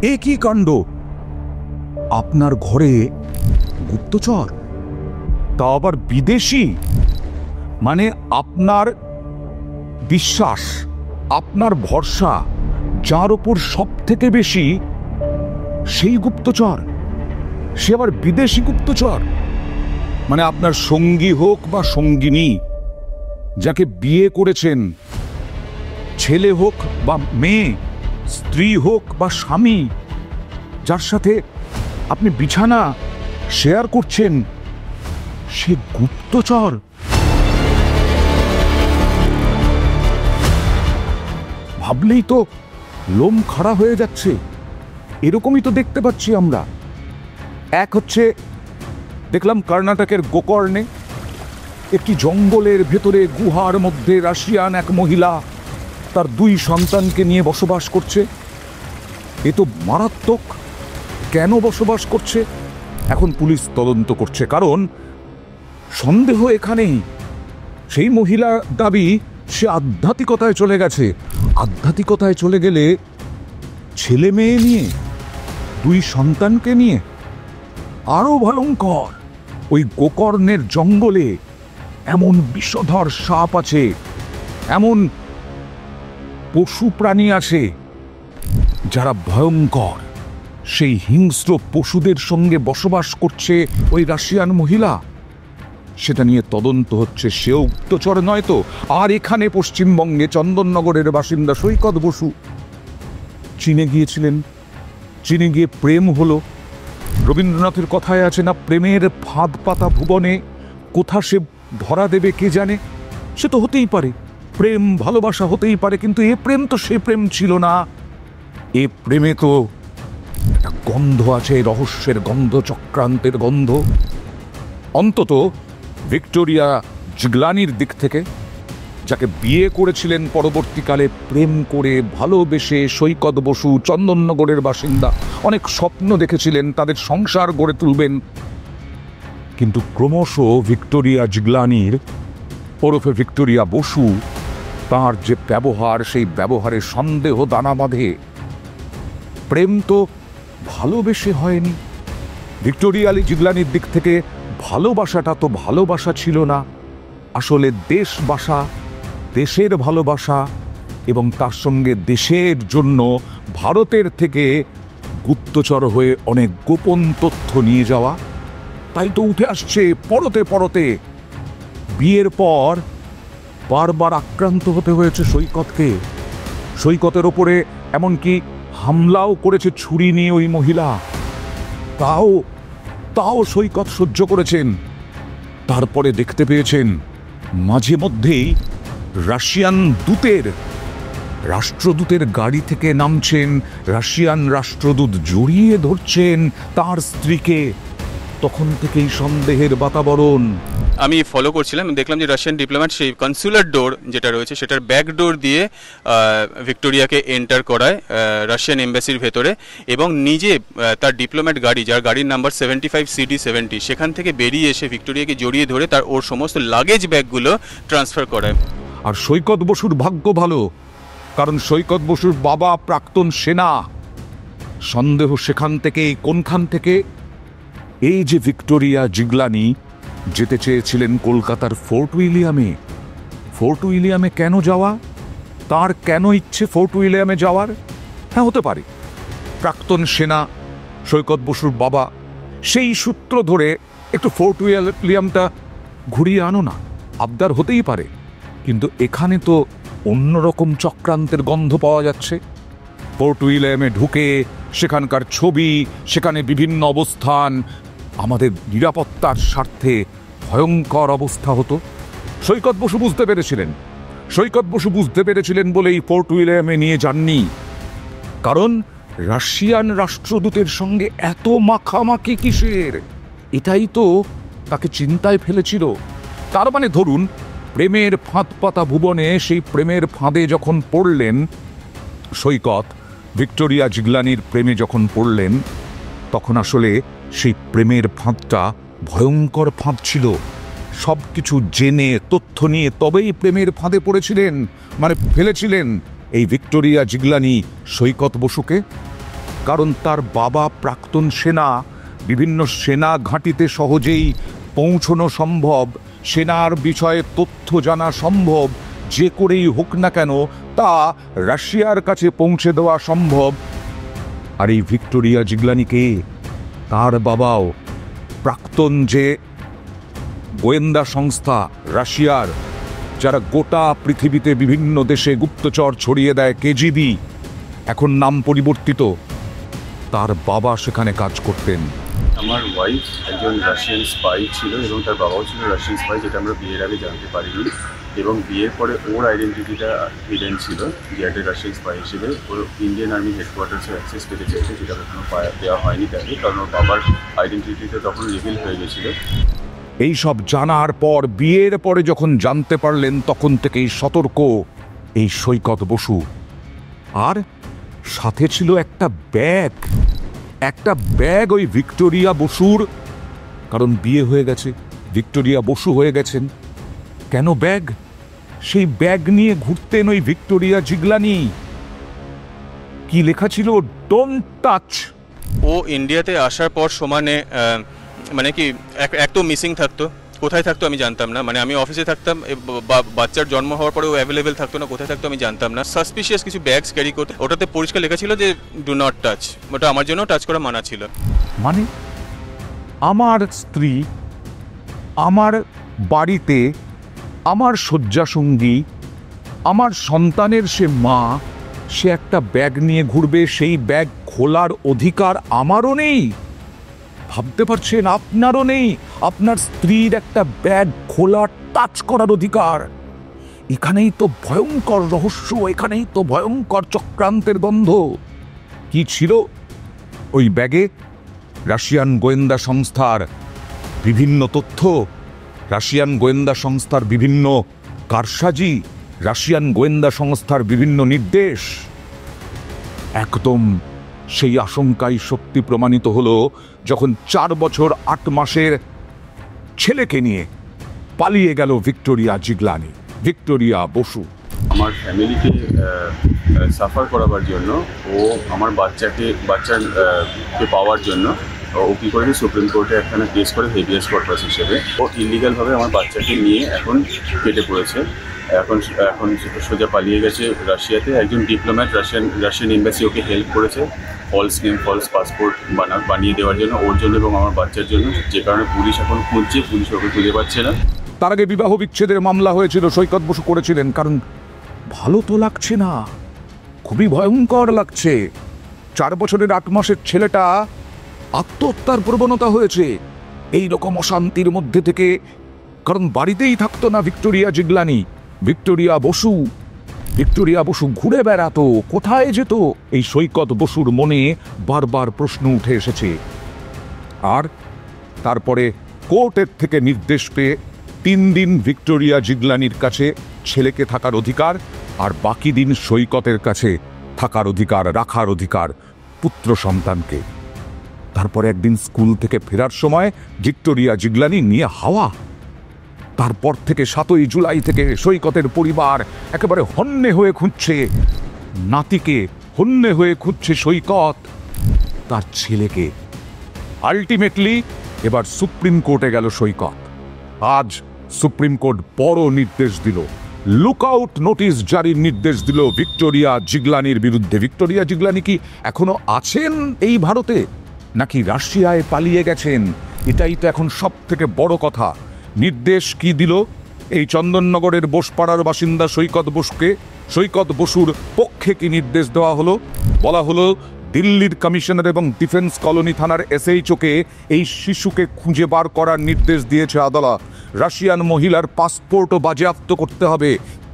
এ কি কাণ্ড! আপনার ঘরে গুপ্তচর, তা আবার বিদেশি! মানে আপনার বিশ্বাস, আপনার ভরসা যার ওপর সব থেকে বেশি, সেই গুপ্তচর, সে আবার বিদেশি গুপ্তচর। মানে আপনার সঙ্গী হোক বা সঙ্গিনী, যাকে বিয়ে করেছেন, ছেলে হোক বা মেয়ে, স্ত্রী হোক বা স্বামী, যার সাথে আপনি বিছানা শেয়ার করছেন, সে গুপ্তচর। ভাবলেই তো লোম খাড়া হয়ে যাচ্ছে। এরকমই তো দেখতে পাচ্ছি আমরা। এক হচ্ছে দেখলাম কর্ণাটকের গোকর্ণে একটি জঙ্গলের ভেতরে গুহার মধ্যে রাশিয়ান এক মহিলা তার 2 সন্তানকে নিয়ে বসবাস করছে। এ তো মারাত্মক। কেন বসবাস করছে এখন পুলিশ তদন্ত করছে, কারণ সন্দেহ এখানেই। সেই মহিলা দাবি সে আধ্যাত্মিকতায় চলে গেছে। আধ্যাত্মিকতায় চলে গেলে ছেলে মেয়ে নিয়ে, 2 সন্তানকে নিয়ে, আরো ভয়ঙ্কর। ওই গোকর্ণের জঙ্গলে এমন বিষধর সাপ আছে, এমন পশু প্রাণী আছে যারা ভয়ঙ্কর। সেই হিংস্র পশুদের সঙ্গে বসবাস করছে ওই রাশিয়ান মহিলা। সেটা নিয়ে তদন্ত হচ্ছে। সেও গুপ্তচর নয় তো? আর এখানে পশ্চিমবঙ্গে চন্দননগরের বাসিন্দা সৈকত বসু চীনে গিয়েছিলেন। চীনে গিয়ে প্রেম হলো। রবীন্দ্রনাথের কথায় আছে না, প্রেমের ফাঁদ পাতা ভুবনে, কোথা সে ধরা দেবে কে জানে। সে তো হতেই পারে, প্রেম ভালোবাসা হতেই পারে, কিন্তু এ প্রেম তো সে প্রেম ছিল না। এ প্রেমে তো একটা গন্ধ আছে, রহস্যের গন্ধ, চক্রান্তের গন্ধ। অন্তত ভিক্টোরিয়া জিগলানির দিক থেকে, যাকে বিয়ে করেছিলেন পরবর্তীকালে প্রেম করে ভালোবেসে সৈকত বসু, চন্দননগরের বাসিন্দা, অনেক স্বপ্ন দেখেছিলেন তাদের সংসার গড়ে তুলবেন। কিন্তু ক্রমশ ভিক্টোরিয়া জিগলানির ওরফে ভিক্টোরিয়া বসু, তার যে ব্যবহার, সেই ব্যবহারে সন্দেহ দানা বাঁধে। প্রেম তো ভালোবেসে হয়নি। ভিক্টোরিয়া জিগলানির দিক থেকে ভালোবাসাটা তো ভালোবাসা ছিল না, আসলে দেশবাসা, দেশের ভালোবাসা, এবং তার সঙ্গে দেশের জন্য ভারতের থেকে গুপ্তচর হয়ে অনেক গোপন তথ্য নিয়ে যাওয়া। তাই তো উঠে আসছে পরতে পরতে। বিয়ের পর বারবার আক্রান্ত হতে হয়েছে সৈকতকে। সৈকতের ওপরে এমনকি হামলাও করেছে ছুরি নিয়ে ওই মহিলা। তাও সৈকত সহ্য করেছেন। তারপরে দেখতে পেয়েছেন মাঝে মধ্যেই রাশিয়ান রাষ্ট্রদূতের গাড়ি থেকে নামছেন, রাশিয়ান রাষ্ট্রদূত জড়িয়ে ধরছেন তার স্ত্রীকে। তখন থেকেই সন্দেহের বাতাবরণ। আমি ফলো করছিলাম, দেখলাম যে রাশিয়ান ডিপ্লোম্যাট সেই কনসুলার ডোর যেটা রয়েছে সেটার ব্যাক ডোর দিয়ে ভিক্টোরিয়াকে এন্টার করায় রাশিয়ান এম্বাসির ভেতরে, এবং নিজে তার ডিপ্লোম্যাট গাড়ি, যার গাড়ির নাম্বার 75 CD 70, সেখান থেকে বেরিয়ে এসে ভিক্টোরিয়াকে জড়িয়ে ধরে ওর সমস্ত লাগেজ ব্যাগগুলো ট্রান্সফার করায়। আর সৈকত বসুর ভাগ্য ভালো, কারণ সৈকত বসুর বাবা প্রাক্তন সেনা। সন্দেহ সেখান থেকে, কোনখান থেকে? এই যে ভিক্টোরিয়া জিগলানি যেতে চেয়েছিলেন কলকাতার ফোর্ট উইলিয়ামে। ফোর্ট উইলিয়ামে কেন যাওয়া? তার কেন ইচ্ছে ফোর্ট উইলিয়ামে যাওয়ার? হ্যাঁ, হতে পারে প্রাক্তন সেনা সৈকত বসুর বাবা। সেই সূত্র ধরে একটু ফোর্ট উইলিয়ামটা ঘুরিয়ে আনো না, আবদার হতেই পারে। কিন্তু এখানে তো অন্যরকম চক্রান্তের গন্ধ পাওয়া যাচ্ছে। ফোর্ট উইলিয়ামে ঢুকে সেখানকার ছবি, সেখানে বিভিন্ন অবস্থান, আমাদের নিরাপত্তার স্বার্থে ভয়ঙ্কর অবস্থা হতো। সৈকত বসু বুঝতে পেরেছিলেন বলেই ফোর্ট উইলিয়ামে নিয়ে যাননি। কারণ রাশিয়ান রাষ্ট্রদূতের সঙ্গে এত মাখামাখি কিসের? এটাই তো তাকে চিন্তায় ফেলেছিল। তার মানে ধরুন, প্রেমের ফাঁদ পাতা ভুবনে সেই প্রেমের ফাঁদে যখন পড়লেন সৈকত, ভিক্টোরিয়া জিগলানির প্রেমে যখন পড়লেন, তখন আসলে সেই প্রেমের ফাঁদটা ভয়ঙ্কর ফাঁদ ছিল। সব কিছু জেনে, তথ্য নিয়ে তবেই প্রেমের ফাঁদে পড়েছিলেন, মানে ফেলেছিলেন এই ভিক্টোরিয়া জিগলানি সৈকত বসুকে। কারণ তার বাবা প্রাক্তন সেনা, বিভিন্ন সেনা ঘাঁটিতে সহজেই পৌঁছনো সম্ভব, সেনার বিষয়ে তথ্য জানা সম্ভব, যে করেই হোক না কেন তা রাশিয়ার কাছে পৌঁছে দেওয়া সম্ভব। আর এই ভিক্টোরিয়া জিগলানিকে তার বাবাও প্রাক্তন যে গোয়েন্দা সংস্থা রাশিয়ার, যারা গোটা পৃথিবীতে বিভিন্ন দেশে গুপ্তচর ছড়িয়ে দেয়, কেজিবি, এখন নাম পরিবর্তিত, তার বাবা সেখানে কাজ করতেন। আমার ওয়াইফ একজন রাশিয়ান স্পাই ছিল এবং তার বাবাও ছিল রাশিয়ান স্পাই, যেটা আমরা বিয়ের আগে জানতে পারিনি। এবং বিয়ের পরে ওর আইডেন্টিটিটা হিডেন ছিল, যে একটা রাশিয়ান স্পাই হিসেবে ওর ইন্ডিয়ান আর্মি হেডকোয়ার্টার্সে অ্যাক্সেস পেতে চেয়েছে, যেটা কখনো দেওয়া হয়নি তাকে, কারণ ওর বাবার আইডেন্টিটিটা তখন রিভিল হয়ে গেছিল। এই সব জানার পর, বিয়ের পরে যখন জানতে পারলেন, তখন থেকেই সতর্ক এই সৈকত বসু। আর সাথে ছিল একটা ব্যাগ ওই ভিক্টোরিয়া বসুর, কারণ বিয়ে হয়ে গেছে, ভিক্টোরিয়া বসু হয়ে গেছেন। কেন ব্যাগ? সেই ব্যাগ নিয়ে ঘুরতেন ওই ভিক্টোরিয়া জিগলানি। কি লেখা ছিল? Don't touch. ও ইন্ডিয়াতে আসার পর সমানে মানে কি এক তো মিসিং থাকতো, কোথায় থাকতো আমি জানতাম না। মানে আমি অফিসে থাকতাম, বাচ্চার জন্ম হওয়ার পরে ও অ্যাভেলেবেল থাকতো না, কোথায় থাকতো আমি জানতাম না। সাসপিশিয়াস কিছু ব্যাগস ক্যারি করতে, ওটাতে পরিষ্কার লেখা ছিল যে ডু নট টাচ। ওটা আমার জন্য টাচ করা মানা ছিল। মানে আমার স্ত্রী, আমার বাড়িতে, আমার শয্যাসঙ্গী, আমার সন্তানের সে মা, সে একটা ব্যাগ নিয়ে ঘুরবে, সেই ব্যাগ খোলার অধিকার আমারও নেই? ভাবতে পারছেন? আপনারও নেই আপনার স্ত্রীর একটা ব্যাগ খোলা, টাচ করার অধিকার। এখানেই তো ভয়ঙ্কর রহস্য, এখানেই তো ভয়ঙ্কর চক্রান্তের গন্ধ। কি ছিল ওই ব্যাগে? রাশিয়ান গোয়েন্দা সংস্থার বিভিন্ন তথ্য, রাশিয়ান গোয়েন্দা সংস্থার বিভিন্ন কারসাজি, রাশিয়ান গোয়েন্দা সংস্থার বিভিন্ন নির্দেশ। একদম সেই আশঙ্কাই সত্যি প্রমাণিত হলো যখন 4 বছর 8 মাসের ছেলেকে নিয়ে পালিয়ে গেল ভিক্টোরিয়া জিগলানি, ভিক্টোরিয়া বসু। আমার ফ্যামিলিকে সাফার করাবার জন্য, ও আমার বাচ্চাকে পাওয়ার জন্য ও কী করেছে, সুপ্রিম কোর্টে একখানা কেস করে হেভিয়াস কর্পাস হিসেবে ও ইলিগালভাবে আমার বাচ্চাকে নিয়ে এখন কেটে পড়েছে। এখন সোজা পালিয়ে গেছে রাশিয়াতে। একজন ডিপ্লোম্যাট, রাশিয়ান এম্বাসি ওকে হেল্প করেছে ফলস নেম, ফলস পাসপোর্ট বানিয়ে দেওয়ার জন্য, ওর জন্য এবং আমার বাচ্চার জন্য, যে কারণে পুলিশ এখন খুঁজছে, পুলিশ ওকে খুঁজে পাচ্ছে না। তার আগে বিবাহ বিচ্ছেদের মামলা হয়েছিল, সৈকত বসু করেছিলেন, কারণ ভালো তো লাগছে না, খুবই ভয়ঙ্কর লাগছে। 4 বছরের 8 মাসের ছেলেটা আত্মহত্যার প্রবণতা হয়েছে এই রকম অশান্তির মধ্যে থেকে, কারণ বাড়িতেই থাকতো না ভিক্টোরিয়া জিগলানি। ভিক্টোরিয়া বসু ঘুরে বেড়াতো, কোথায় যেত? এই সৈকত বসুর মনে বারবার প্রশ্ন উঠে এসেছে। আর তারপরে কোর্টের থেকে নির্দেশ পেয়ে 3 দিন ভিক্টোরিয়া জিগলানির কাছে ছেলেকে থাকার অধিকার, আর বাকি দিন সৈকতের কাছে থাকার অধিকার, রাখার অধিকার পুত্র সন্তানকে। তারপরে একদিন স্কুল থেকে ফেরার সময় ভিক্টোরিয়া জিগলানি নিয়ে হাওয়া। তারপর থেকে 7ই জুলাই থেকে সৈকতের পরিবার একেবারে হন্যে হয়ে খুঁজছে নাতিকে, হন্যে হয়ে খুঁজছে সৈকত তার ছেলেকে। আলটিমেটলি এবার সুপ্রিম কোর্টে গেল সৈকত। আজ সুপ্রিম কোর্ট বড় নির্দেশ দিল, লুকআউট নোটিশ জারির নির্দেশ দিল ভিক্টোরিয়া জিগলানির বিরুদ্ধে। ভিক্টোরিয়া জিগলানি কি এখনো আছেন এই ভারতে, নাকি রাশিয়ায় পালিয়ে গেছেন? এটাই তো এখন সব থেকে বড় কথা। নির্দেশ কি দিল? এই চন্দননগরের বোসপাড়ার বাসিন্দা সৈকত বসুর পক্ষে কি নির্দেশ দেওয়া হলো? বলা হলো, দিল্লির কমিশনার এবং ডিফেন্স কলোনি থানার এসএইচওকে এই শিশুকে খুঁজে বার করার নির্দেশ দিয়েছে আদালত। রাশিয়ান মহিলার পাসপোর্টও বাজেয়াপ্ত করতে হবে।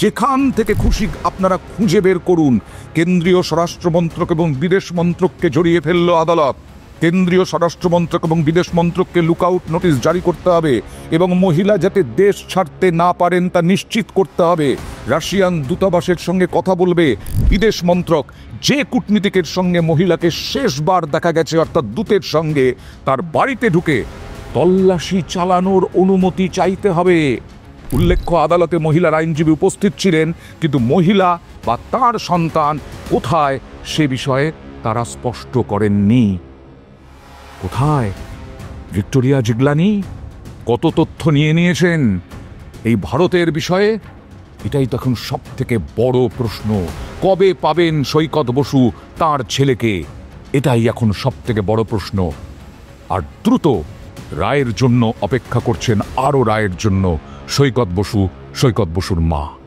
যেখান থেকে খুশি আপনারা খুঁজে বের করুন। কেন্দ্রীয় স্বরাষ্ট্র মন্ত্রক এবং বিদেশ মন্ত্রককে জড়িয়ে ফেলল আদালত। কেন্দ্রীয় স্বরাষ্ট্র মন্ত্রক এবং বিদেশ মন্ত্রককে লুকআউট নোটিশ জারি করতে হবে এবং মহিলা যাতে দেশ ছাড়তে না পারেন তা নিশ্চিত করতে হবে। রাশিয়ান দূতাবাসের সঙ্গে কথা বলবে বিদেশ মন্ত্রক। যে কূটনীতিকের সঙ্গে মহিলাকে শেষবার দেখা গেছে, অর্থাৎ দূতের সঙ্গে, তার বাড়িতে ঢুকে তল্লাশি চালানোর অনুমতি চাইতে হবে। উল্লেখ্য, আদালতে মহিলার আইনজীবী উপস্থিত ছিলেন, কিন্তু মহিলা বা তার সন্তান কোথায় সে বিষয়ে তারা স্পষ্ট করেননি। কোথায় ভিক্টোরিয়া জিগলানি? কত তথ্য নিয়ে নিয়েছেন এই ভারতের বিষয়ে? এটাই তখন সব থেকে বড় প্রশ্ন। কবে পাবেন সৈকত বসু তার ছেলেকে? এটাই এখন সব থেকে বড় প্রশ্ন। আর দ্রুত রায়ের জন্য অপেক্ষা করছেন, আরও রায়ের জন্য সৈকত বসুর মা।